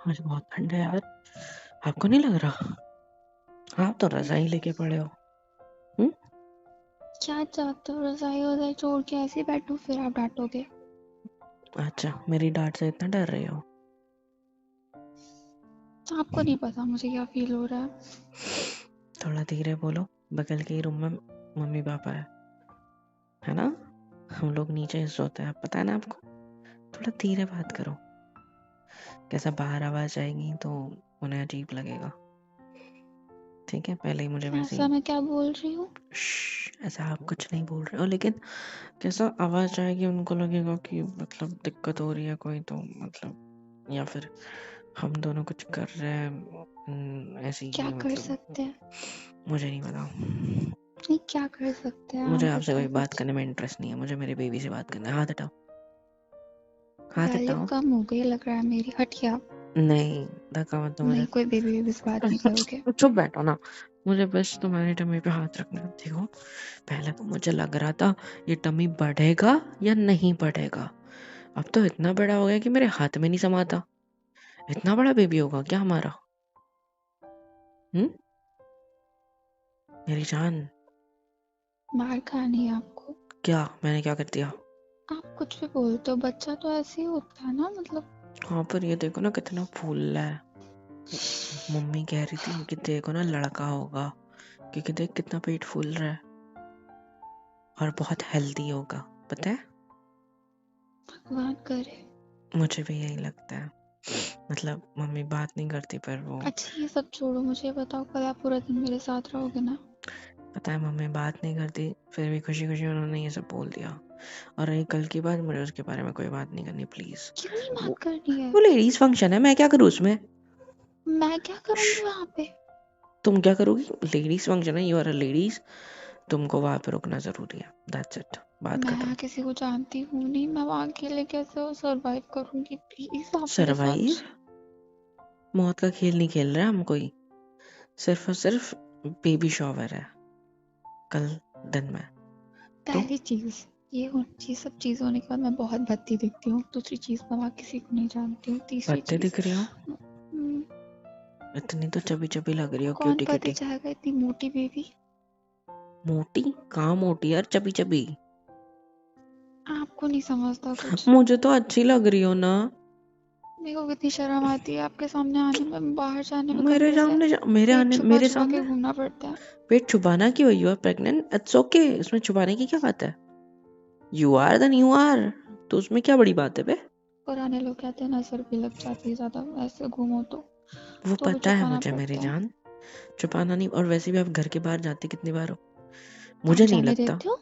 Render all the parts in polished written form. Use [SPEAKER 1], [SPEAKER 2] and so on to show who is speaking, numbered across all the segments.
[SPEAKER 1] आज बहुत ठंड है यार, आपको नहीं लग रहा? आप तो रजाई लेके पड़े हो।
[SPEAKER 2] क्या चाहते हो? रजाई वजाई छोड़ के ऐसे ही बैठो, फिर आप डांटोगे?
[SPEAKER 1] अच्छा, मेरी डांट से इतना डर रहे हो?
[SPEAKER 2] आपको नहीं पता मुझे क्या फील हो रहा है।
[SPEAKER 1] थोड़ा धीरे बोलो, बगल के ही रूम में मम्मी पापा है ना? हम लोग नीचे सोते हैं, पता है ना आपको? थोड़ा धीरे बात करो, कैसा बाहर आवाज आएगी तो उन्हें अजीब लगेगा। ठीक है, पहले ही मुझे वैसे
[SPEAKER 2] ऐसा मैं क्या बोल रही हूँ?
[SPEAKER 1] ऐसा आप कुछ नहीं बोल रहे हो, लेकिन कैसा आवाज आएगी उनको लगेगा कि मतलब दिक्कत हो रही है कोई, तो मतलब या फिर हम दोनों कुछ कर रहे हैं ऐसी
[SPEAKER 2] क्या कर
[SPEAKER 1] मतलब
[SPEAKER 2] सकते हैं?
[SPEAKER 1] मुझे नहीं पता।
[SPEAKER 2] नहीं, क्या कर सकते हैं
[SPEAKER 1] मुझे
[SPEAKER 2] आप
[SPEAKER 1] आपसे कोई
[SPEAKER 2] बताओ
[SPEAKER 1] बात
[SPEAKER 2] कुछ।
[SPEAKER 1] करने में इंटरेस्ट नहीं है, मुझे मेरी बेबी से बात करना है। हाथ हटाओ, हाथ
[SPEAKER 2] वैल्यू
[SPEAKER 1] हटाओ।
[SPEAKER 2] कम हो गई लग रहा है मेरी, हटिए आप।
[SPEAKER 1] नहीं, धक्का मत दो मुझे।
[SPEAKER 2] नहीं, कोई बेबी बेबी से बात नहीं करोगे?
[SPEAKER 1] चुप बैठो ना, मुझे बस तुम्हारी टमी पे हाथ रखना है। देखो, पहले तो मुझे लग रहा था ये टमी बढ़ेगा या नहीं बढ़ेगा, अब तो इतना बड़ा हो गया कि मेरे हाथ में नहीं समाता। इतना बड़ा बेबी होगा क्या हमारा? मेरी जान।
[SPEAKER 2] मार खानी है आपको?
[SPEAKER 1] क्या मैंने क्या कर दिया?
[SPEAKER 2] आप कुछ भी बोलते हो, बच्चा तो ऐसे ही होता है ना, मतलब।
[SPEAKER 1] हाँ, पर ये देखो ना कितना फूल रहा है। मम्मी कह रही थी कि देखो ना लड़का होगा, क्योंकि देख कितना पेट फूल रहा है और बहुत हेल्दी होगा, पता है?
[SPEAKER 2] भगवान करे।
[SPEAKER 1] मुझे भी यही लगता है। मतलब मम्मी बात नहीं करती, पर वो
[SPEAKER 2] अच्छा, ये सब छोड़ो, मुझे बताओ कल आप पूरा दिन मेरे साथ रहोगे ना?
[SPEAKER 1] पता है मम्मी बात नहीं करती, फिर भी खुशी खुशी उन्होंने ये सब बोल दिया। और रही कल की बात, मुझे उसके बारे में कोई बात नहीं करनी प्लीज।
[SPEAKER 2] क्यों नहीं
[SPEAKER 1] वो
[SPEAKER 2] बात करनी है?
[SPEAKER 1] वो लेडीज फंक्शन है, मैं क्या करूँ उसमें?
[SPEAKER 2] मैं क्या करूंगी वहां पे?
[SPEAKER 1] तुम क्या करोगी? लेडीज फंक्शन है, यू आर अ लेडीज, तुमको वहां पे रुकना जरूरी है, दैट्स इट, बात
[SPEAKER 2] मैं
[SPEAKER 1] खत्म।
[SPEAKER 2] यहाँ किसी को जानती हूँ नहीं, मैं वहाँ अकेले कैसे सरवाइव करूंगी? प्लीज आप मेरे साथ।
[SPEAKER 1] सरवाइव? मौत का खेल नहीं खेल रहा हम कोई, सिर्फ और सिर्फ बेबी शॉवर है कल दिन में। तो
[SPEAKER 2] पहली चीज, ये सब चीज होने के बाद मैं बहुत भद्दी दिखती हूँ। दूसरी चीज, मैं वहाँ किसी को नहीं जानती हूँ। तीसरी
[SPEAKER 1] पत्ते
[SPEAKER 2] चीज,
[SPEAKER 1] दिख रही हो,
[SPEAKER 2] हम्म,
[SPEAKER 1] इतनी तो चबी चबी लग रही हो,
[SPEAKER 2] कौन
[SPEAKER 1] क्यूटी
[SPEAKER 2] पति
[SPEAKER 1] क्यूटी।
[SPEAKER 2] चाहेगा इतनी मोटी बेबी?
[SPEAKER 1] मोटी कहाँ मोटी यार, चबी चबी।
[SPEAKER 2] आपको नहीं समझता कुछ।
[SPEAKER 1] मुझे तो अच्छी लग रही हो ना।
[SPEAKER 2] मेरे को कितनी शर्म आती है आपके सामने आने में, बाहर जाने में
[SPEAKER 1] मेरे
[SPEAKER 2] कमरे से।
[SPEAKER 1] सामने मेरे
[SPEAKER 2] पेट
[SPEAKER 1] आने
[SPEAKER 2] छुपा
[SPEAKER 1] मेरे
[SPEAKER 2] छुपा के
[SPEAKER 1] सामने
[SPEAKER 2] घूमना पड़ता है।
[SPEAKER 1] पेट छुपाना क्यों? You are pregnant, it's okay, उसमें छुपाने की क्या बात है? You are then you are, तो उसमें क्या बड़ी बात है बे?
[SPEAKER 2] पुराने लोग कहते हैं नजर भी लग जाती है ज्यादा ऐसे घूमो
[SPEAKER 1] वो
[SPEAKER 2] तो भी
[SPEAKER 1] पता है
[SPEAKER 2] छुपाना
[SPEAKER 1] मुझे मेरी
[SPEAKER 2] पड़ता है।
[SPEAKER 1] जान, छुपाना नहीं। और वैसे भी आप घर के बाहर जाते कितनी बार हो?
[SPEAKER 2] आप
[SPEAKER 1] मुझे नहीं
[SPEAKER 2] जाने
[SPEAKER 1] लगता।
[SPEAKER 2] देते हो?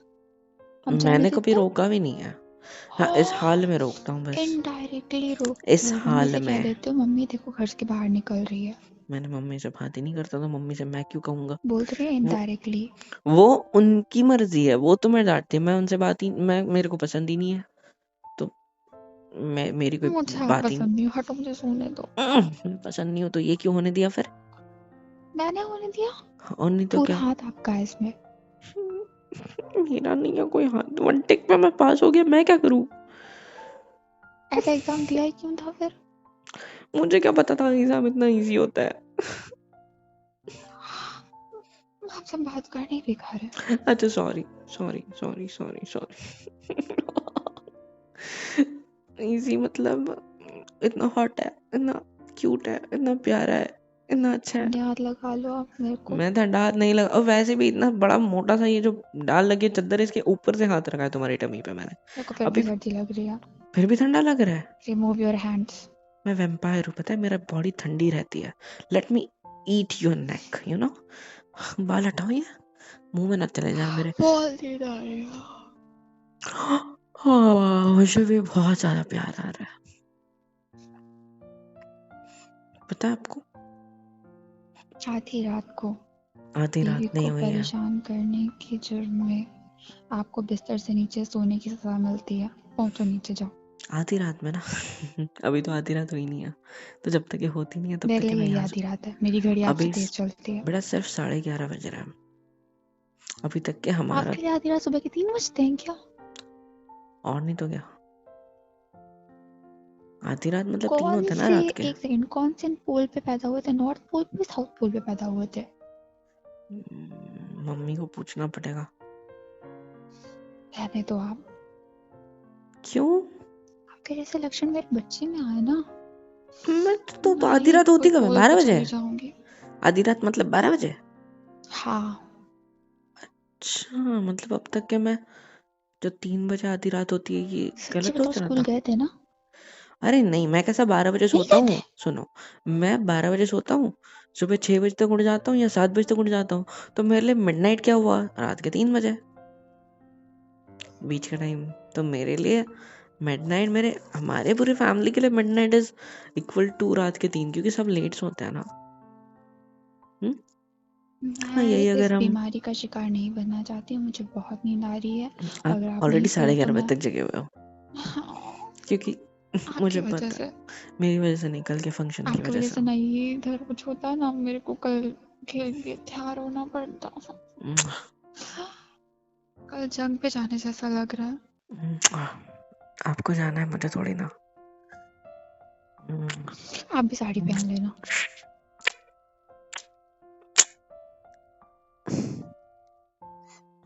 [SPEAKER 2] आप जाने
[SPEAKER 1] मैंने कभी
[SPEAKER 2] देते हो?
[SPEAKER 1] रोका भी नहीं है। हाँ, इस
[SPEAKER 2] हाँ,
[SPEAKER 1] हाल में रोकता हूँ बस।
[SPEAKER 2] इनडायरेक्टली रोकते
[SPEAKER 1] इस
[SPEAKER 2] हो। मम्मी
[SPEAKER 1] हाल
[SPEAKER 2] से कह
[SPEAKER 1] में
[SPEAKER 2] देते हो मम्मी देखो घर के बाहर निकल रही है।
[SPEAKER 1] मैंने मम्मी से बात ही नहीं करता, तो मम्मी से मैं क्यों कहूंगा?
[SPEAKER 2] बोल तो रही है
[SPEAKER 1] वो
[SPEAKER 2] इनडायरेक्टली।
[SPEAKER 1] वो उनकी मर्जी है, वो तुम्हें डांटती है, मैं उनसे बात ही मैं मेरे को पसंद ही नहीं है, तो मैं मेरी कोई
[SPEAKER 2] मुझे आप
[SPEAKER 1] बात ही
[SPEAKER 2] पसंद नहीं हो, हटो, मुझे सोने दो।
[SPEAKER 1] पसंद नहीं हो तो ये क्यों होने दिया फिर?
[SPEAKER 2] मैंने होने दिया?
[SPEAKER 1] और नहीं तो
[SPEAKER 2] पूरा
[SPEAKER 1] क्या।
[SPEAKER 2] हाथ आपका है इसमें।
[SPEAKER 1] मेरा नहीं है कोई हाथ, वन टिक पे मैं पास हो गया, मैं क्या करूं?
[SPEAKER 2] ऐसा एग्जाम दिया ही क्यों था फिर?
[SPEAKER 1] मुझे क्या पता था एग्जाम इतना इजी होता है।
[SPEAKER 2] आपसे बात करनी बेकार है।
[SPEAKER 1] अच्छा, sorry sorry sorry sorry sorry. Easy मतलब इतना हॉट है, इतना क्यूट है, इतना प्यारा है, इतना अच्छा है।
[SPEAKER 2] ठंडे हाथ लगा लो आप मेरे को।
[SPEAKER 1] मैं ठंडा हाथ नहीं लगा, और वैसे भी इतना बड़ा मोटा सा ये जो डाल लगी है चद्दर, इसके ऊपर से हाथ रखा है तुम्हारी टमी पे मैंने।
[SPEAKER 2] मेरे को फिर
[SPEAKER 1] अभी
[SPEAKER 2] भी सर्दी लग रही है।
[SPEAKER 1] फिर भी ठंडा लग रहा है।
[SPEAKER 2] Remove your hands.
[SPEAKER 1] मैं वैम्पायर हूँ, पता है, मेरा बॉडी ठंडी रहती है। Let me eat your neck, you know. बाल हटाओ, ये मुंह में ना चले जाए मेरे।
[SPEAKER 2] बहुत नींद आ रही है।
[SPEAKER 1] हाँ, मुझे भी बहुत ज्यादा प्यार आ रहा है, पता है आपको?
[SPEAKER 2] आधी रात को
[SPEAKER 1] आधी
[SPEAKER 2] बीवी
[SPEAKER 1] रात नहीं
[SPEAKER 2] को
[SPEAKER 1] हुई है।
[SPEAKER 2] परेशान करने के जुर्म में आपको बिस्तर से नीचे सोने की सजा मिलती है। पहुंचो नीचे जाओ।
[SPEAKER 1] आधी रात में ना। अभी तो आधी रात हुई नहीं है, तो जब तक ये होती नहीं है तब
[SPEAKER 2] मेरे
[SPEAKER 1] तक
[SPEAKER 2] लिए
[SPEAKER 1] मैं
[SPEAKER 2] यही
[SPEAKER 1] यहाँ
[SPEAKER 2] आधी रात है, मेरी घड़ी आपसे
[SPEAKER 1] अभी
[SPEAKER 2] तेज चलती है।
[SPEAKER 1] बेटा सिर्फ 11:30 बज रहा है, अभी तक के हमारा।
[SPEAKER 2] आपके लिए आधी रात सुबह के 3 बजते हैं क्या?
[SPEAKER 1] और नहीं तो क्या, आधी रात मतलब 3
[SPEAKER 2] कौन
[SPEAKER 1] होता है ना
[SPEAKER 2] से,
[SPEAKER 1] रात के।
[SPEAKER 2] एक सेकंड, कौन से पोल पे पैदा हुए थे? नॉर्थ पोल पे, साउथ पोल पे पैदा हुए थे?
[SPEAKER 1] मम्मी को पूछना पड़ेगा।
[SPEAKER 2] रहने दो आप।
[SPEAKER 1] क्यों?
[SPEAKER 2] आपके जैसे लक्षण मेरे बच्चे में आए ना,
[SPEAKER 1] मैं तो
[SPEAKER 2] मैं
[SPEAKER 1] आधी
[SPEAKER 2] ही
[SPEAKER 1] रात
[SPEAKER 2] कोई
[SPEAKER 1] होती कब है?
[SPEAKER 2] पोल
[SPEAKER 1] 12
[SPEAKER 2] पे
[SPEAKER 1] बजे?
[SPEAKER 2] चली जाऊंगी।
[SPEAKER 1] आधी रात मतलब 12 बजे?
[SPEAKER 2] हाँ।
[SPEAKER 1] अच्छा, मतलब अब तक के मैं जो 3 बजे आधी रात होती है ये
[SPEAKER 2] सच्ची
[SPEAKER 1] गलत
[SPEAKER 2] बताओ,
[SPEAKER 1] सोच रहा
[SPEAKER 2] स्कूल
[SPEAKER 1] था।
[SPEAKER 2] गए थे ना?
[SPEAKER 1] अरे नहीं, मैं कैसा 12 बजे
[SPEAKER 2] नहीं
[SPEAKER 1] सोता
[SPEAKER 2] गए
[SPEAKER 1] हूँ?
[SPEAKER 2] थे?
[SPEAKER 1] सुनो, मैं 12 बजे सोता हूँ, सुबह 6 बजे तक उठ जाता हूँ या 7 बजे तक उठ जाता हूँ, तो मेरे लिए मिडनाइट क्या हुआ? रात के 3 बजे बीच का टाइम। तो मेरे लिए मिडनाइट, मेरे हमारे पूरी फैमिली के लिए मिडनाइट इज इक्वल टू रात के 3, क्योंकि सब लेट सोते हैं ना। हाँ, यही
[SPEAKER 2] मैं इस
[SPEAKER 1] अगर हम
[SPEAKER 2] बीमारी का शिकार नहीं बनना चाहती हूँ, मुझे बहुत नींद आ रही है।
[SPEAKER 1] आप
[SPEAKER 2] अगर आप
[SPEAKER 1] ऑलरेडी
[SPEAKER 2] नहीं कहो तो
[SPEAKER 1] 11:30 बजे
[SPEAKER 2] मैं,
[SPEAKER 1] तक जगे हुए हो,
[SPEAKER 2] हाँ,
[SPEAKER 1] क्योंकि
[SPEAKER 2] आपकी
[SPEAKER 1] मुझे
[SPEAKER 2] वजह
[SPEAKER 1] पता है
[SPEAKER 2] से।
[SPEAKER 1] मेरी वजह से नहीं, कल के फंक्शन की
[SPEAKER 2] आपकी
[SPEAKER 1] वजह
[SPEAKER 2] वजह
[SPEAKER 1] से।
[SPEAKER 2] से नहीं, इधर कुछ होता ना, मेरे को कल के लिए तैयार होना पड़ता। कल जंग पे जाने जैसा लग रहा है।
[SPEAKER 1] आपको जाना है, मुझे थोड़ी ना।
[SPEAKER 2] आप भी साड़ी पहन लेना।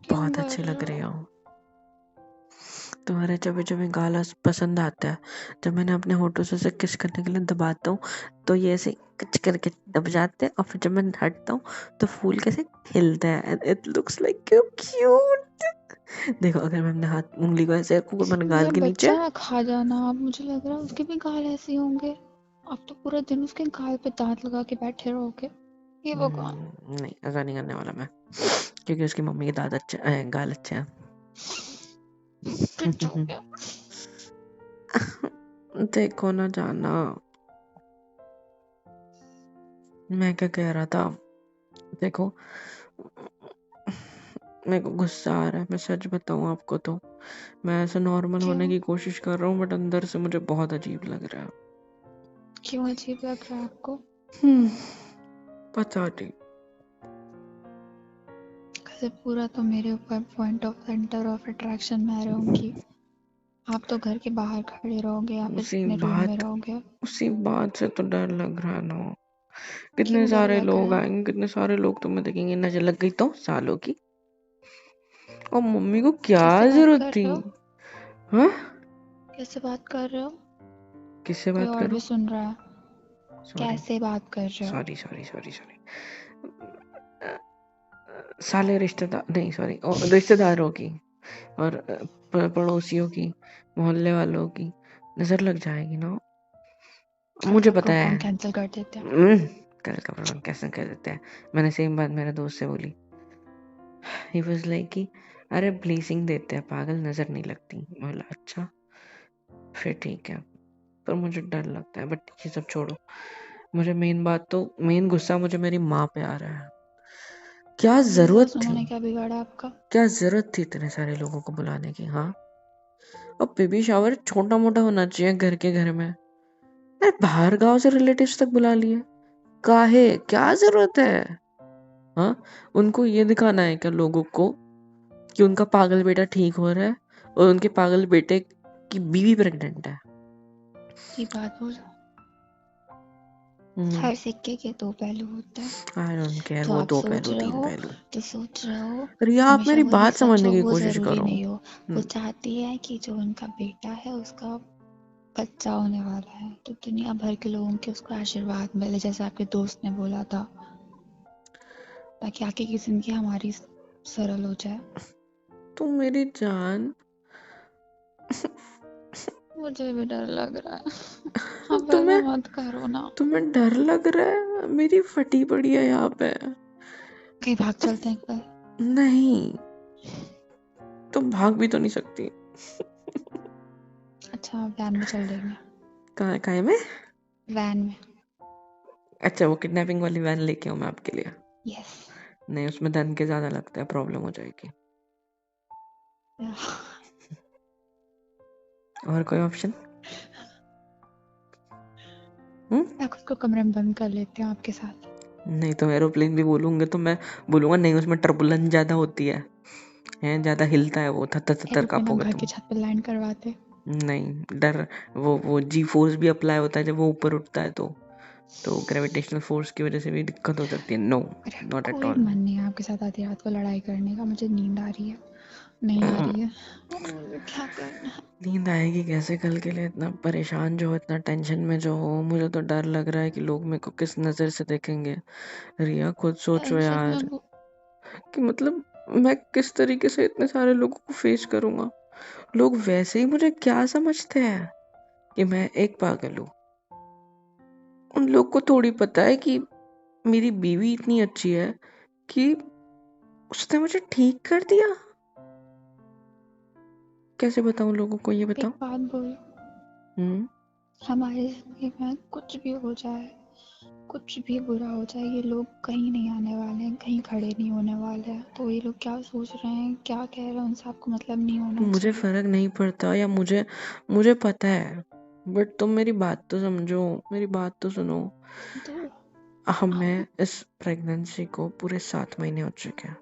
[SPEAKER 2] क्यों
[SPEAKER 1] बहुत
[SPEAKER 2] कर
[SPEAKER 1] अच्छी
[SPEAKER 2] रहे
[SPEAKER 1] लग रही
[SPEAKER 2] हो?
[SPEAKER 1] हो। तुम्हारे चबे चबे गाल पसंद आता है। जब मैंने अपने होठों से उसे किस करने के लिए दबाता हूँ तो ये ऐसे कच करके दब जाते हैं, और फिर जब मैं हटता हूँ तो फूल कैसे हिलते हैं। It looks like cute. देखो, अगर मैं अपने हाथ उंगली को ऐसे रखूँ मैंने गाल
[SPEAKER 2] मेरा
[SPEAKER 1] के नीचे।
[SPEAKER 2] बच्चा ना खा जाना आप, मुझे लग रहा है उसके भी गाल ऐसे होंगे। आप तो पूरा दिन उसके गाल पे दांत लगा के बैठे रहोगे। ये भगवान।
[SPEAKER 1] नहीं, ऐसा नहीं करने वाला मैं, क्योंकि उसकी मम्मी के दांत अच्छे गाल अच्छे हैं।
[SPEAKER 2] कुछ हो गया।
[SPEAKER 1] देखो ना जाना, मैं क्या कह रहा था। देखो, मेरे को गुस्सा आ रहा है, मैं सच बताऊं आपको तो मैं ऐसे नॉर्मल होने
[SPEAKER 2] क्यों?
[SPEAKER 1] की कोशिश कर रहा हूँ, बट अंदर से मुझे बहुत अजीब लग रहा है।
[SPEAKER 2] क्यों अजीब लग रहा है आपको?
[SPEAKER 1] पता नहीं।
[SPEAKER 2] कल पूरा तो मेरे ऊपर point of centre of attraction में रहूंगी। आप तो घर के बाहर खड़े रहोगे या फिर
[SPEAKER 1] उसी
[SPEAKER 2] अपने रूम में
[SPEAKER 1] बात
[SPEAKER 2] रहोगे।
[SPEAKER 1] उसी बात से तो डर लग रहा है ना। कितने
[SPEAKER 2] क्यों डर
[SPEAKER 1] सारे
[SPEAKER 2] लग
[SPEAKER 1] लोग
[SPEAKER 2] रहा है?
[SPEAKER 1] आएंगे, कितने सारे लोग तुम्हें देखेंगे, नजर लग गई तो सालों की। और मम्मी को क्या
[SPEAKER 2] कैसे बात
[SPEAKER 1] जरूरत
[SPEAKER 2] कर
[SPEAKER 1] थी?
[SPEAKER 2] रहे हो?
[SPEAKER 1] हाँ,
[SPEAKER 2] कैसे बात कर रहे हो?
[SPEAKER 1] किससे
[SPEAKER 2] कोई
[SPEAKER 1] बात
[SPEAKER 2] और
[SPEAKER 1] करूं?
[SPEAKER 2] भी सुन रहा है?
[SPEAKER 1] सॉरी,
[SPEAKER 2] कैसे बात कर रहे हो?
[SPEAKER 1] Sorry, sorry, sorry, sorry. साले रिश्तेदार नहीं, सॉरी, रिश्तेदारों की और पड़ोसियों की, मोहल्ले वालों की नजर लग जाएगी ना।
[SPEAKER 2] कल
[SPEAKER 1] मुझे
[SPEAKER 2] का
[SPEAKER 1] पता है।
[SPEAKER 2] प्रोग्राम कैंसिल कर देते हैं।
[SPEAKER 1] कल का प्रोग्राम कैसे कर देते हैं। मैंने सेम बात मेरे दोस्त से बोली। ही वाज लाइक कि अरे ब्लीचिंग देते हैं पागल, नजर नहीं लगती। मैं बोला अच्छा, फिर ठीक है। पर मुझे डर लगता है, बट ये सब छोड़ो। मुझे मेन गुस्सा मुझे मेरी माँ पे आ रहा है। क्या
[SPEAKER 2] मेरी
[SPEAKER 1] जरूरत
[SPEAKER 2] सासू माँ
[SPEAKER 1] थी?
[SPEAKER 2] ने क्या बिगाड़ा आपका?
[SPEAKER 1] क्या जरूरत थी इतने सारे लोगों को बुलाने की? हाँ, और बेबी शावर छोटा मोटा होना चाहिए घर के घर में। अरे बाहर गांव से रिलेटिव्स तक बुला लिए, काहे? क्या जरूरत है? हाँ, उनको ये दिखाना है क्या लोगों को कि उनका पागल बेटा ठीक हो रहा है और उनके पागल बेटे की बीवी प्रेग्नेंट है?
[SPEAKER 2] ये बात बोलो। हर सिक्के के दो पहलू होते हैं।
[SPEAKER 1] आई डोंट केयर,
[SPEAKER 2] जो
[SPEAKER 1] वो
[SPEAKER 2] आप
[SPEAKER 1] दो
[SPEAKER 2] सोच
[SPEAKER 1] पहलू
[SPEAKER 2] रहे
[SPEAKER 1] तीन
[SPEAKER 2] हो,
[SPEAKER 1] पहलू।
[SPEAKER 2] जो सोच रहे हो
[SPEAKER 1] रिया, आप
[SPEAKER 2] हमेशा
[SPEAKER 1] मेरी
[SPEAKER 2] वही
[SPEAKER 1] बात
[SPEAKER 2] सच
[SPEAKER 1] समझने
[SPEAKER 2] हो,
[SPEAKER 1] की
[SPEAKER 2] वो
[SPEAKER 1] कोशिश
[SPEAKER 2] जरूरी
[SPEAKER 1] करो।
[SPEAKER 2] नहीं हो। वो चाहती है कि जो उनका बेटा है उसका बच्चा होने वाला है तो दुनिया भर के लोगों के उसको आशीर्वाद मिले, जैसे आपके दोस्त ने बोला था, ताकि आगे की जिंदगी हमारी सरल हो जाए।
[SPEAKER 1] तुम मेरी जान।
[SPEAKER 2] मुझे भी डर लग रहा है। अब ऐसा
[SPEAKER 1] तुम्हें
[SPEAKER 2] मत करो ना।
[SPEAKER 1] तुम्हें डर लग रहा है? मेरी फटी पड़ी है यहाँ पे।
[SPEAKER 2] कहीं भाग चलते हैं एक बार।
[SPEAKER 1] नहीं, तुम भाग भी तो नहीं सकती।
[SPEAKER 2] अच्छा, वैन में चल देंगे।
[SPEAKER 1] कहाँ में?
[SPEAKER 2] वैन में।
[SPEAKER 1] अच्छा, वो किडनैपिंग वाली वैन लेके आऊँ मैं आपके लिए?
[SPEAKER 2] यस।
[SPEAKER 1] नहीं, उसमें धन के ज्यादा लगता है, प्रॉब्लम हो जाएगी। और कोई ऑप्शन?
[SPEAKER 2] मैं खुद को कमरे में बंद कर लेती हूँ आपके साथ।
[SPEAKER 1] नहीं तो एरोप्लेन भी बोलूंगे तो मैं बोलूंगा नहीं, उसमें टर्बुलेंस ज्यादा होती है, ज्यादा हिलता है वो, थर थर थर
[SPEAKER 2] एरोप्लेन हम
[SPEAKER 1] कांपोगे
[SPEAKER 2] घर
[SPEAKER 1] तुम।
[SPEAKER 2] की छत पे लैंड करवाते।
[SPEAKER 1] नहीं, डर वो जी फोर्स भी अप्लाई होता है जब वो ऊपर उठता है, तो ग्रेविटेशनल फोर्स की वजह से भी दिक्कत हो सकती है। नो,
[SPEAKER 2] मेरा
[SPEAKER 1] नॉट एट
[SPEAKER 2] कोई
[SPEAKER 1] ऑल।
[SPEAKER 2] मन नहीं है आपके साथ आधी रात को लड़ाई करने का। मुझे नींद आ रही है, नहीं आ रही है, मुझे क्या करना है।
[SPEAKER 1] नींद आएगी कैसे कल के लिए? इतना परेशान जो हो, इतना टेंशन में जो हो, मुझे तो डर लग रहा है कि लोग मेरे को किस नज़र से देखेंगे। रिया खुद सोचो
[SPEAKER 2] टेंशन में
[SPEAKER 1] यार, कि मतलब मैं किस तरीके से इतने सारे लोगों को फेस करूंगा। लोग वैसे ही मुझे क्या समझते हैं कि मैं एक पागल हूँ। उन लोग को थोड़ी पता है कि मेरी बीवी इतनी अच्छी है कि उसने मुझे ठीक कर दिया। कैसे बताऊं लोगों को, ये
[SPEAKER 2] एक
[SPEAKER 1] बताओ।
[SPEAKER 2] बात बोल,
[SPEAKER 1] हम्म
[SPEAKER 2] हमारे जिंदगी में कुछ भी हो जाए, कुछ भी बुरा हो जाए, ये लोग कहीं नहीं आने वाले हैं, कहीं खड़े नहीं होने वाले हैं। तो ये लोग क्या सोच रहे हैं, क्या कह रहे हैं, उनसे आपको मतलब नहीं होना
[SPEAKER 1] मुझे
[SPEAKER 2] चाहिए।
[SPEAKER 1] फर्क नहीं पड़ता, या मुझे पता है, बट तुम मेरी बात तो समझो, मेरी बात तो सुनो।
[SPEAKER 2] तो
[SPEAKER 1] हमें इस प्रेगनेंसी को पूरे 7 महीने हो चुके हैं,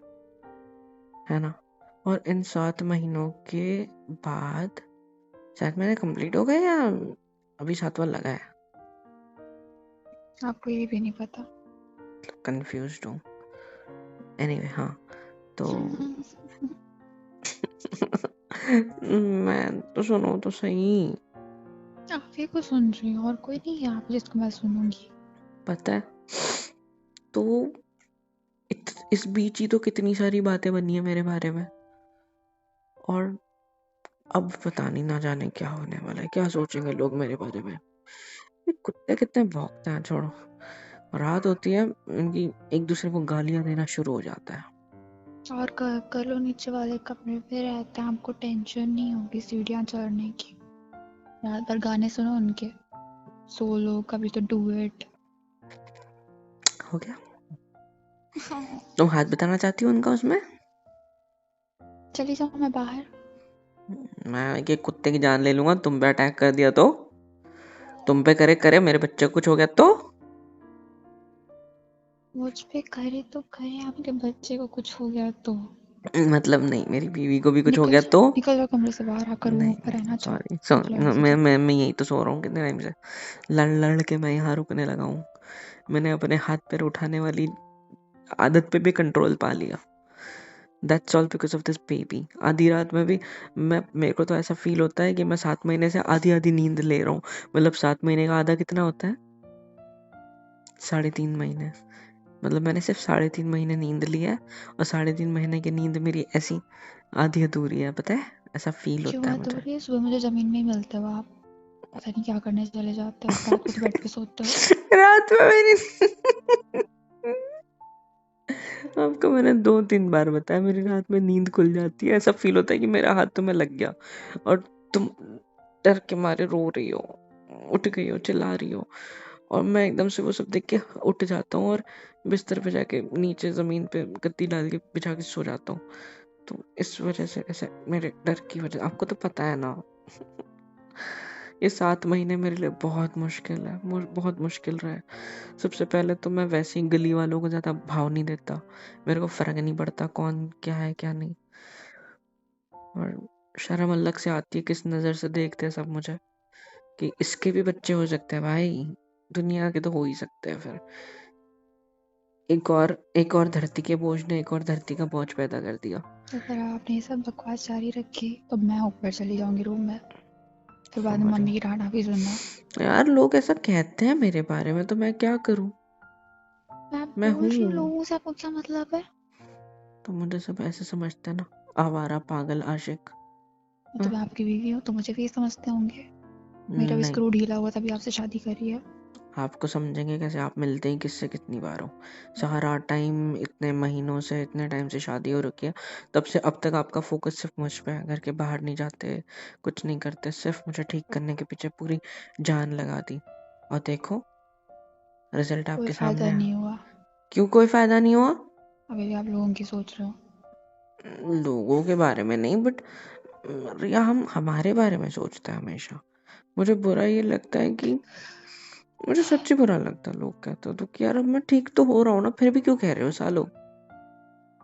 [SPEAKER 1] है ना? और इन 7 महीनों के बाद 7 महीने कंप्लीट हो गए या अभी 7वां लगा है?
[SPEAKER 2] आपको ये भी नहीं पता।
[SPEAKER 1] कंफ्यूज हूँ। एनीवे, हाँ, तो मैं तो सुनो तो सही।
[SPEAKER 2] आप ही को सुन रही हूँ और कोई नहीं है आप जिसको मैं सुनूंगी।
[SPEAKER 1] पता है, तो इस बीच ही तो कितनी सारी बातें बनी है मेरे बारे में, और अब पता नहीं, ना जाने क्या होने वाला है, क्या सोचेंगे लोग मेरे बारे में। ये कुत्ते कितने भौंकते हैं, छोड़ो। रात होती है, इनकी एक दूसरे को गालियां देना शुरू हो जाता है।
[SPEAKER 2] और कर लो, नीचे वाले कमरे पे रहते हैं, आपको टेंशन नहीं होगी सीढ़ियाँ चढ़ने की। रात भर गाने सुनो उनके, सो लो, कभी तो डुएट।
[SPEAKER 1] हो गया?
[SPEAKER 2] हाँ।
[SPEAKER 1] तुम हाथ बताना चाहती हो उनका उसमें?
[SPEAKER 2] चली जाऊँ मैं बाहर?
[SPEAKER 1] मैं एक कुत्ते की जान ले लूंगा, तुम पे अटैक कर दिया तो? तुम पे करे करे मेरे बच्चे को कुछ हो गया तो?
[SPEAKER 2] मुझ पे करे तो करे, आपके बच्चे को कुछ हो गया तो?
[SPEAKER 1] मतलब नहीं, मेरी बीवी को भी कुछ हो
[SPEAKER 2] निकल
[SPEAKER 1] गया
[SPEAKER 2] जाओ,
[SPEAKER 1] तो?
[SPEAKER 2] निकल जाओ कमरे से बाहर, आकर रूम
[SPEAKER 1] नहीं
[SPEAKER 2] ऊपर
[SPEAKER 1] नहीं,
[SPEAKER 2] रहना चाहो।
[SPEAKER 1] सॉरी
[SPEAKER 2] निकलो
[SPEAKER 1] सॉरी,
[SPEAKER 2] यहाँ से जाओ।
[SPEAKER 1] मैं यही तो सो रहा हूँ कितने टाइम से। लड़ लड़ के मैं यहाँ रुकने लगा हूँ। मैंने अपने हाथ पैर उठाने वाली आदत पे भी कंट्रोल पा लिया। That's all because of this baby. आधी रात में भी मेरे को तो ऐसा फील होता है कि मैं 7 महीने से आधी आधी नींद ले रहा हूँ। मतलब 7 महीने का आधा कितना होता है? 3.5 महीने। मतलब मैंने सिर्फ 3.5 महीने नींद लिया है, और 3.5 महीने की नींद मेरी ऐसी आधी अधूरी है, पता है? ऐसा फील
[SPEAKER 2] क्यों
[SPEAKER 1] होता है
[SPEAKER 2] बात हो
[SPEAKER 1] मुझे।
[SPEAKER 2] रही है? सुबह मुझे जमीन में ही मिलते हो आप, पता नहीं क्या करने चले जाते हो। रात को तो बेड पे सोते हो।
[SPEAKER 1] रात में मेरी आपको मैंने 2-3 बार बताया, मेरी रात में नींद खुल जाती है। ऐसा फील होता है कि मेरा हाथ तुम्हें लग गया और तुम डर के मारे रो रही हो, उठ गई हो, चिल्ला रही हो, और मैं एकदम से वो सब देख के उठ जाता हूँ और बिस्तर पे जाके नीचे जमीन पे गद्दी डाल के बिछा के सो जाता हूँ। तो इस वजह से, ऐसे मेरे डर की वजह, आपको तो पता है ना। ये 7 महीने मेरे लिए बहुत मुश्किल है, बहुत मुश्किल रहा है। सबसे पहले तो मैं वैसे ही गली वालों को ज़्यादा भाव नहीं देता। मेरे को फ़र्क नहीं पड़ता कौन क्या है क्या नहीं, और शर्म अलग से आती है किस नज़र से देखते हैं सब मुझे, कि इसके भी बच्चे हो सकते हैं भाई, दुनिया के तो हो ही सकते हैं। फिर एक और धरती के बोझ ने एक और धरती का बोझ पैदा कर दिया।
[SPEAKER 2] अगर आपने ये सब बकवास जारी रखी तो मैं ऊपर चली जाऊंगी रूम में, फिर बाद में
[SPEAKER 1] समझ
[SPEAKER 2] मम्मी
[SPEAKER 1] रहा
[SPEAKER 2] की डांट भी सुनना।
[SPEAKER 1] हूँ यार, लोग ऐसा कहते हैं मेरे बारे में, तो मैं क्या करूँ?
[SPEAKER 2] मैं
[SPEAKER 1] मैं
[SPEAKER 2] बोल रही हूँ,
[SPEAKER 1] हूँ,
[SPEAKER 2] लोगों से आपको क्या मतलब है?
[SPEAKER 1] तो मुझे सब ऐसे समझते हैं ना, आवारा पागल आशिक।
[SPEAKER 2] तो मैं आपकी बीवी हूँ तो मुझे भी ये समझते होंगे। मेरा भी
[SPEAKER 1] नहीं,
[SPEAKER 2] स्क्रू ढीला हुआ तभी आपसे शादी करी है।
[SPEAKER 1] आपको समझेंगे कैसे? आप मिलते ही किससे कितनी बार हो? सारा टाइम, इतने महीनों से, इतने टाइम से शादी हो रखी है, तब से अब तक आपका फोकस सिर्फ मुझ पे है। घर के बाहर नहीं जाते, कुछ नहीं करते, सिर्फ मुझे ठीक करने के पीछे पूरी जान लगा दी, और देखो रिजल्ट
[SPEAKER 2] कोई
[SPEAKER 1] आपके
[SPEAKER 2] फायदा
[SPEAKER 1] सामने है।
[SPEAKER 2] नहीं हुआ।
[SPEAKER 1] क्यों कोई फायदा नहीं हुआ?
[SPEAKER 2] अभी भी आप लोगों की सोच रहे हो।
[SPEAKER 1] लोगों के बारे में नहीं, बट या हम हमारे बारे में सोचते हैं हमेशा। मुझे बुरा ये लगता है कि, मुझे सच्ची बुरा लगता है, लोग कहते हो तो कि यार अब मैं ठीक तो हो रहा हूँ ना, फिर भी क्यों कह रहे हो सालों?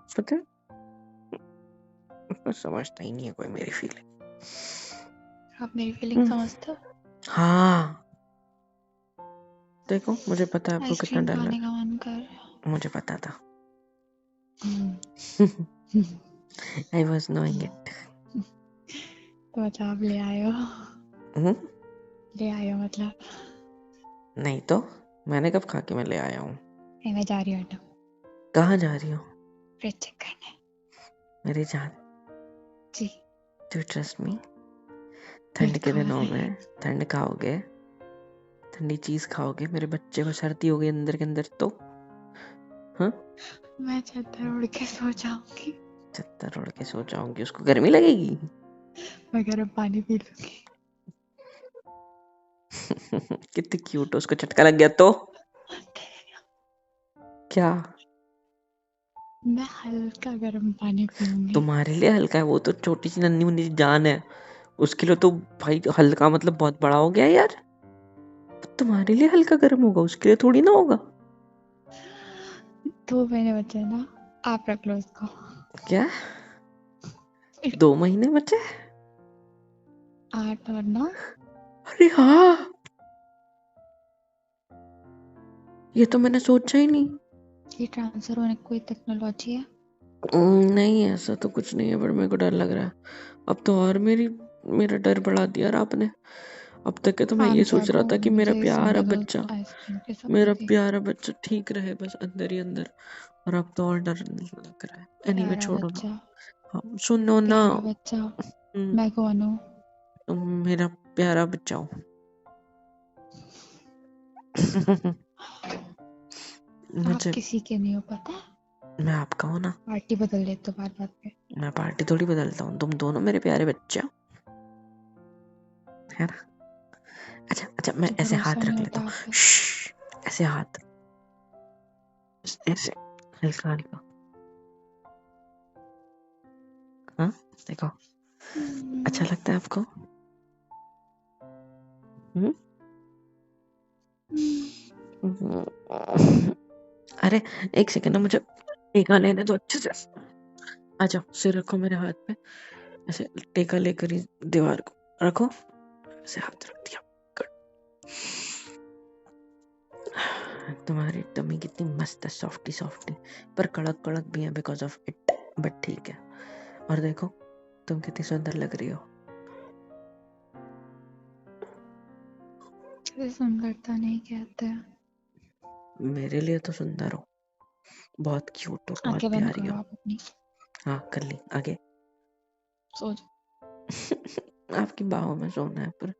[SPEAKER 1] पता है, समझता ही नहीं है कोई मेरी फीलिंग।
[SPEAKER 2] आप मेरी फीलिंग समझते हो?
[SPEAKER 1] हाँ, देखो मुझे पता है आपको कितना
[SPEAKER 2] आइसक्रीम
[SPEAKER 1] डर
[SPEAKER 2] खाने
[SPEAKER 1] लगा,
[SPEAKER 2] का मन कर रहा है।
[SPEAKER 1] मुझे पता था।
[SPEAKER 2] Hmm.
[SPEAKER 1] I was knowing it.
[SPEAKER 2] तो अच्छा आप ले आए हो? ले आए हो मतलब?
[SPEAKER 1] नहीं तो मैंने कब खा के मैं ले आया हूँ?
[SPEAKER 2] नहीं, मैं जा रही हूँ, हटो।
[SPEAKER 1] कहाँ जा रही हो?
[SPEAKER 2] फ्रिज चेक करने।
[SPEAKER 1] मेरी जान,
[SPEAKER 2] जी।
[SPEAKER 1] Do trust me? ठंड के
[SPEAKER 2] बिल्कुल।
[SPEAKER 1] दिनों में ठंड खाओगे, ठंडी चीज खाओगे, मेरे बच्चे को सर्दी हो गई अंदर के अंदर तो हाँ,
[SPEAKER 2] मैं चादर ओढ़ के सो जाऊंगी।
[SPEAKER 1] चद्दर ओढ़ के सो जाऊंगी, उसको गर्मी लगेगी।
[SPEAKER 2] मैं गर्म पानी पी लूंगी।
[SPEAKER 1] कितनी क्यूट हो, उसको झटका लग गया तो क्या?
[SPEAKER 2] मैं हल्का गर्म पानी पीऊंगी।
[SPEAKER 1] तुम्हारे लिए हल्का है, वो तो छोटी सी नन्ही मुन्नी जान है, उसके लिए तो भाई हल्का मतलब बहुत बड़ा हो गया यार। तुम्हारे लिए हल्का गर्म होगा, उसके लिए थोड़ी ना होगा।
[SPEAKER 2] 2 महीने बचे हैं ना, आप रख लो उसको।
[SPEAKER 1] क्या 2 महीने बचे?
[SPEAKER 2] 8 और 9।
[SPEAKER 1] अरे हाँ, ये तो मैंने सोचा ही नहीं।
[SPEAKER 2] ये ट्रांसफर होने की कोई टेक्नोलॉजी है?
[SPEAKER 1] नहीं ऐसा तो कुछ नहीं है, पर मेरे को डर लग रहा है अब तो, और मेरा डर बढ़ा दिया यार आपने। अब तक के तो मैं ये
[SPEAKER 2] काम
[SPEAKER 1] सोच रहा
[SPEAKER 2] जागो,
[SPEAKER 1] था कि मेरा
[SPEAKER 2] मुझे
[SPEAKER 1] प्यारा
[SPEAKER 2] सिंपल
[SPEAKER 1] बच्चा,
[SPEAKER 2] आइसक्रीम के साथ
[SPEAKER 1] मेरा
[SPEAKER 2] दीजिए।
[SPEAKER 1] प्यारा बच्चा ठीक रहे बस अंदर ही अंदर, और अब तो और डर लग रहा है। एनीवे
[SPEAKER 2] प्यारा
[SPEAKER 1] छोड़ो ना।
[SPEAKER 2] बच्चा।
[SPEAKER 1] हाँ सुनो ना।
[SPEAKER 2] प्यारा बच्चा।
[SPEAKER 1] हम्म,
[SPEAKER 2] मैं कौन हूँ?
[SPEAKER 1] तुम मेरा प्यारा बच्चा हो।
[SPEAKER 2] आप
[SPEAKER 1] मुझे,
[SPEAKER 2] किसी के नहीं हो, पता है?
[SPEAKER 1] मैं आपका हूँ ना।
[SPEAKER 2] पार्टी बदल देते हो बात बात पे।
[SPEAKER 1] मैं पार्टी थोड़ी बदलता हूँ, तुम दोनों मेरे प्यारे बच्चे हो, है ना? अच्छा अच्छा, मैं
[SPEAKER 2] तो
[SPEAKER 1] ऐसे
[SPEAKER 2] भरोसा
[SPEAKER 1] हाथ
[SPEAKER 2] नहीं
[SPEAKER 1] रख
[SPEAKER 2] होता
[SPEAKER 1] लेता हूँ,
[SPEAKER 2] आप पे।
[SPEAKER 1] ऐसे हाथ, ऐसे हल्का हल्का। हाँ देखो, अच्छा लगता है आपको? हम्म? अरे एक सेकंड ना, मुझे टीका लेने दो अच्छे से। आ जाओ, सिर रखो मेरे हाथ पे, ऐसे टीका लेकर ही दीवार को रखो, ऐसे हाथ रख दिया। Good. तुम्हारी टमी कितनी मस्त है, सॉफ्टी सॉफ्टी, पर कड़क कड़क भी है बिकॉज ऑफ इट, बट ठीक है। और देखो तुम कितनी सुंदर लग रही हो।
[SPEAKER 2] सुंदरता नहीं कहते हैं।
[SPEAKER 1] मेरे लिए तो सुंदर हो, बहुत क्यूट हो, बहुत
[SPEAKER 2] आंखें बंद
[SPEAKER 1] प्यारी
[SPEAKER 2] करो
[SPEAKER 1] हो।
[SPEAKER 2] आप अपनी।
[SPEAKER 1] हाँ कर ली, आगे।
[SPEAKER 2] सो जाओ।
[SPEAKER 1] आपकी बाहों में सोना है, पर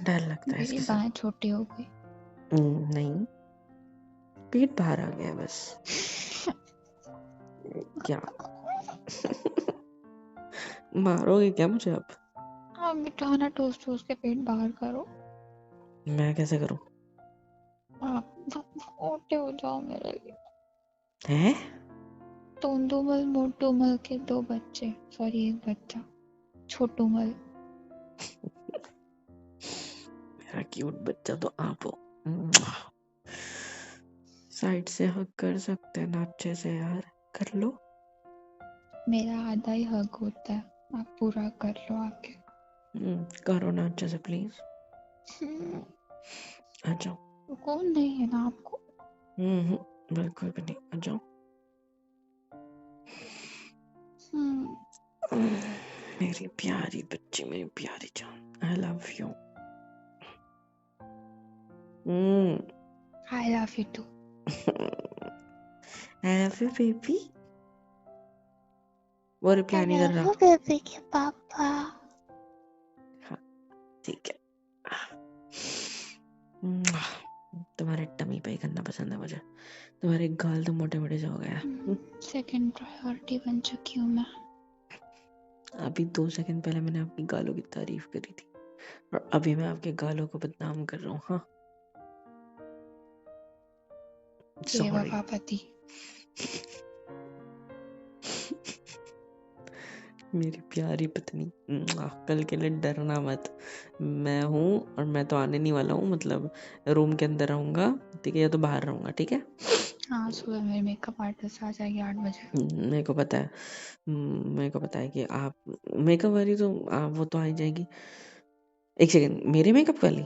[SPEAKER 1] डर लगता है
[SPEAKER 2] मेरी
[SPEAKER 1] इसके साथ।
[SPEAKER 2] बाहें छोटी हो गई।
[SPEAKER 1] नहीं, पेट बाहर आ गया बस। क्या मारोगे क्या मुझे अब?
[SPEAKER 2] आप बिठाना ठोस ठोस के पेट बाहर करो।
[SPEAKER 1] मैं कैसे करूं?
[SPEAKER 2] आप मोटे हो जाओ मेरे लिए।
[SPEAKER 1] हैं?
[SPEAKER 2] तोंदुमल मोटूमल के 2 बच्चे, सॉरी 1 बच्चा, छोटूमल।
[SPEAKER 1] मेरा क्यूट बच्चा तो आप हो। साइड से हग कर सकते हैं ना अच्छे से यार, कर लो।
[SPEAKER 2] मेरा आधा ही हक होता है, आप पूरा कर लो आके।
[SPEAKER 1] करो ना अच्छे से प्लीज, आ जाओ।
[SPEAKER 2] कौन नहीं है ना आपको?
[SPEAKER 1] बिल्कुल भी नहीं, आ जाओ। मेरी प्यारी बच्ची, मेरी प्यारी जान, I love you.
[SPEAKER 2] I love you too.
[SPEAKER 1] I love you baby. वो रिप्लाई नहीं कर रहा।
[SPEAKER 2] बेबी के पापा।
[SPEAKER 1] हाँ ठीक है। तुम्हारे टमी पे ही करना पसंद है मुझे, तुम्हारे गाल तो मोटे मोटे से हो गया।
[SPEAKER 2] सेकंड प्रायोरिटी बन चुकी हूँ मैं।
[SPEAKER 1] अभी 2 सेकंड पहले मैंने आपकी गालों की तारीफ करी थी, और अभी मैं आपके गालों को बदनाम कर रहा हूँ। हाँ सॉरी।
[SPEAKER 2] बेवफापति।
[SPEAKER 1] मेरी प्यारी पत्नी, कल के लिए डरना मत, मैं हूँ, और मैं तो आने नहीं वाला हूँ, मतलब रूम के अंदर रहूंगा ठीक है, या तो बाहर रहूंगा ठीक है।
[SPEAKER 2] हाँ, सुबह मेरी मेकअप आर्टिस्ट आ जाएगी 8 बजे।
[SPEAKER 1] मेरे को पता है, मेरे को पता है कि आप मेकअप वाली तो वो तो आ ही जाएगी, एक सेकंड, मेरे मेकअप वाली?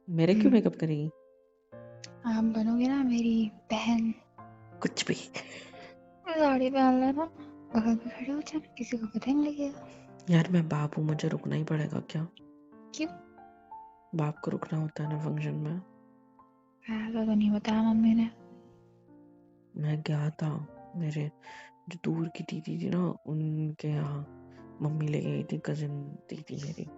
[SPEAKER 1] मेरे क्यों
[SPEAKER 2] हम्म,
[SPEAKER 1] मेकअप करेगी?
[SPEAKER 2] आप बनोगे ना मेरी बहन।
[SPEAKER 1] कुछ भी।
[SPEAKER 2] साड़ी पहन लेना, बगल में खड़े हो जाना, किसी को पता नहीं लगेगा।
[SPEAKER 1] यार मैं बाप हूँ, मुझे रुकना ही पड़ेगा क्या?
[SPEAKER 2] क्यों?
[SPEAKER 1] बाप को रुकना होता है ना फंक्शन में।
[SPEAKER 2] ऐसा तो नहीं बताया मम्मी ने।
[SPEAKER 1] मैं गया था, मेरे जो दूर की दीदी थी ना उनके यहाँ, मम्मी ले गई थी, कजिन दीदी मेरी।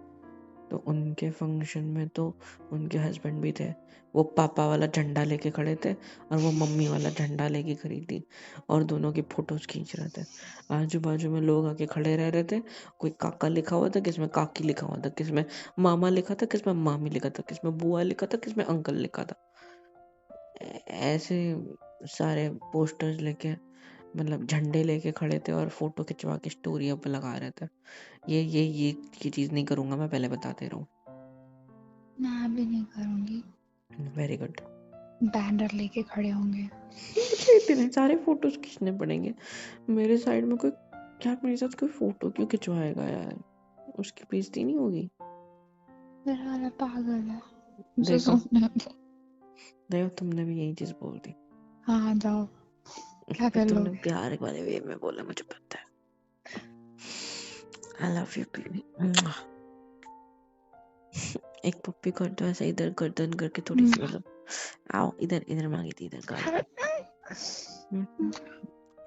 [SPEAKER 1] तो उनके फंक्शन में तो उनके हस्बैंड भी थे। वो पापा वाला झंडा लेके खड़े थे और वो मम्मी वाला झंडा लेके खड़ी थी, और दोनों की फोटोज खींच रहे थे। आजू बाजू में लोग आके खड़े रह रहे थे। कोई काका लिखा हुआ था, किसमें काकी लिखा हुआ था, किसमें मामा लिखा था, किसमें मामी लिखा था, किसमें बुआ लिखा था, किसमें अंकल लिखा था। ऐसे सारे पोस्टर्स लेके, मतलब झंडे लेके खड़े थे और फोटो खिंचवा के स्टोरी पे लगा रहे थे। ये चीज नहीं करूंगा मैं, पहले बताते रहूं।
[SPEAKER 2] मैं भी नहीं करूंगी।
[SPEAKER 1] Very good.
[SPEAKER 2] बैनर लेके खड़े होंगे।
[SPEAKER 1] इतने सारे फोटोज खींचने पड़ेंगे मेरे साइड में। कोई क्या मेरे साथ कोई फोटो क्यों खिंचवाएगा यार? उसकी बेइज्जती नहीं होगी?
[SPEAKER 2] मेरा वाला पागल है, उसे
[SPEAKER 1] देखो,
[SPEAKER 2] सोचने दो।
[SPEAKER 1] देखो तुमने भी यही चीज बोल दी।
[SPEAKER 2] हाँ जाओ, क्या
[SPEAKER 1] पर
[SPEAKER 2] कर
[SPEAKER 1] तुमने
[SPEAKER 2] लोगे?
[SPEAKER 1] प्यार वाले वे में बोला, मुझे पता है। आई लव यू बेबी। एक पप्पी कर दो ऐसे, इधर गर्दन करके थोड़ी सी, मतलब आओ इधर, इधर मांगी थी, इधर गाल पे।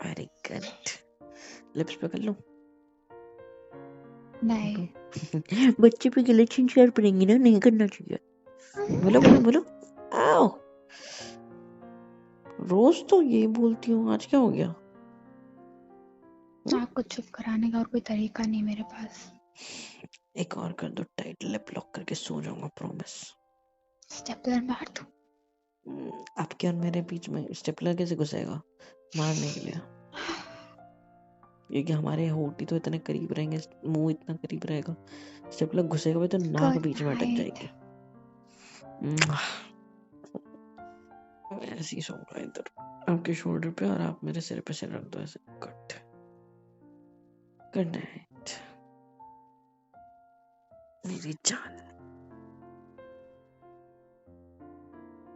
[SPEAKER 1] Very good. लिप्स पे कर लो।
[SPEAKER 2] नहीं।
[SPEAKER 1] बच्चे पे गलत संस्कार पड़ेंगे ना, नहीं करना चाहिए। बोलो बोलो बोलो। आओ। रोज तो ये बोलती हूँ, आज क्या हो गया?
[SPEAKER 2] आपको चुप कराने का और कोई तरीका नहीं मेरे पास।
[SPEAKER 1] एक और कर दो टाइट, लिप लॉक करके सो जाऊंगा, प्रॉमिस।
[SPEAKER 2] स्टेपलर मार दूं?
[SPEAKER 1] आपके और मेरे बीच में स्टेपलर कैसे घुसेगा मारने के लिए? क्योंकि हमारे होठ ही तो इतने करीब रहेंगे, मुंह इतना करीब रहेगा। स्टेपलर घुसेगा भी तो नाक
[SPEAKER 2] गुड
[SPEAKER 1] बीच में अटक
[SPEAKER 2] नाइट।
[SPEAKER 1] जाएगी। ऐसे ही सोऊंगा इधर आपके शोल्डर पे, और आप मेरे सिर पे सिर रख दो ऐसे। गुड, गुड नाइट मेरी जान।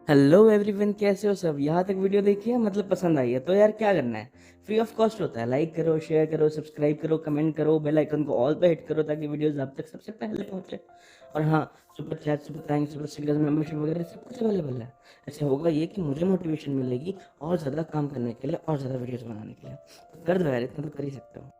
[SPEAKER 3] हेलो एवरीवन, कैसे हो सब? यहाँ तक वीडियो देखी है, मतलब पसंद आई है तो यार क्या करना है, फ्री ऑफ कॉस्ट होता है। लाइक करो, शेयर करो, सब्सक्राइब करो, कमेंट करो, बेल आइकन को ऑल पे हिट करो ताकि वीडियोस आप तक सबसे पहले पहुंचे। और हाँ, super chat, super thanks, super stickers, membership वगैरह सब कुछ अवेलेबल है। ऐसे होगा ये कि मुझे मोटिवेशन मिलेगी और ज़्यादा काम करने के लिए और ज़्यादा वीडियोज़ बनाने के लिए। तो कर दो यार, इतना तो कर ही सकते हो।